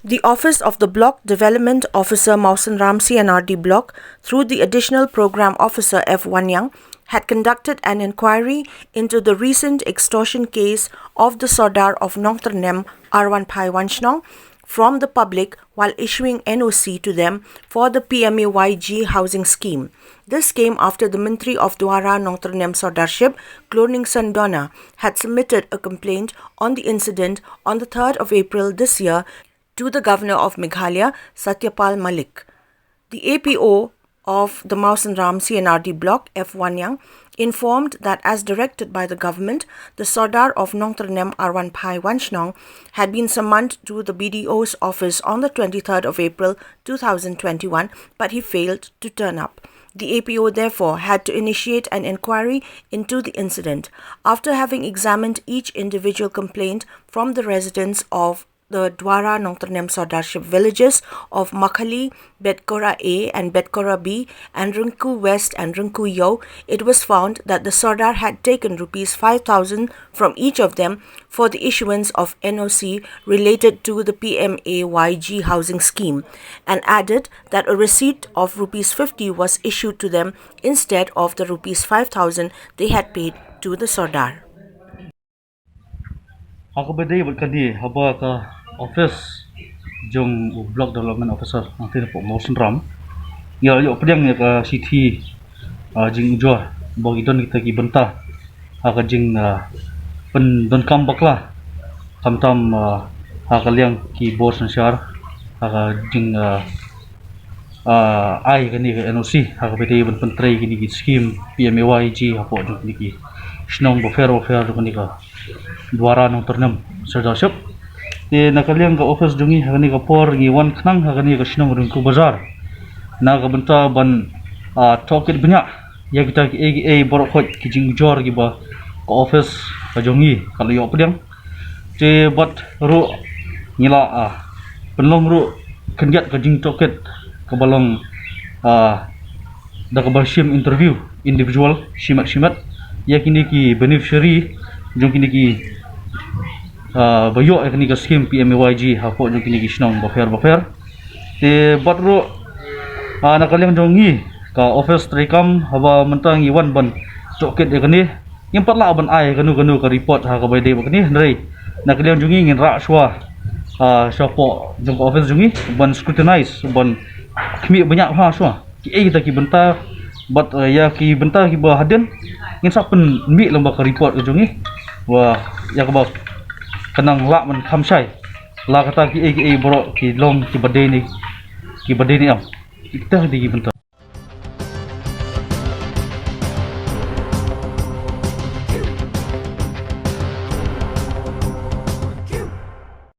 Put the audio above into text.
The Office of the Block Development Officer Mawsynram C&Rd Block, through the Additional Program Officer F. WANNIANG, had conducted an inquiry into the recent extortion case of the Sordar Of Nongtyrnem ARWANPHAI WANSHNOng from the public while issuing NOC to them for the PMAY-G housing scheme. This came after the MYNTRI of DWARA Nongtyrnem SORDARSHIP, KLURNINGSON DONNA, had submitted a complaint on the incident on the 3rd of April this year to the Governor of Meghalaya, SATYA MALIK. The APO of the Mawsynram C&Rd block, F. WANNIANG, informed that as directed by the government, the Sordar Of Nongtyrnem ARWANPHAI WANSHNOng had been summoned to the BDO's office on the 23rd of April 2021, but he failed to turn up. The APO therefore had to initiate an inquiry into the incident. After having examined each individual complaint from the residents of the DWARA Nongtyrnem Sordarship villages of Makhali, Bedkora A and Bedkora B and Rungku West and Rungku Yo, it was found that the Sordar had taken Rs 5,000 from each of them for the issuance of NOC related to the PMAY-G housing scheme, and added that a receipt of Rs 50 was issued to them instead of the Rs 5,000 they had paid to the Sordar. Ako ba day kadi haba ka office jong block development officer nanti po Mawsynram ya yo pedang ya ka city jing ujwa bagi don kita ki benta ka jing pen don kam bakla tam ka liang ki boss na syar ka jing ai kani ka NOC ka bede ben pentrai kini ki scheme PMAY-G po jong kini ki Shillong bofer kani ka DWARA Nongtyrnem SORDARSHIP di nakaliang ka office dungi hakani ka por ngi wan knang hakani ka Shillong Rungku bazar na ka benta ban toket banyak ya kita ki borok khot ki jing jor gi ba ka office ka jongi kalau yo pedang te bat ru ngila penlong ru kendiat ka jing toket ka balong da ka barshim interview individual shimat ya kini ki beneficiary jong kini ki bayo kini ka scheme PMAY-G hapo jong kini ki Shillong bofer te batro nakaliang jongi ka office trekam haba mentang iwan ban toket kini yang patla ban ai kanu ka report ha ka bayde kini nrai nakaliang jongi ngin ra shwa shapo jong office jongi ban scrutinize ban kmi banyak ha shwa ki kita ki benta bat ya ki benta ki ba haden ngin sapen mi lomba ka report ka jongi wah ya ka ba kanang la man khamsai la kata ki borok ki long ki bade ni am kita di benta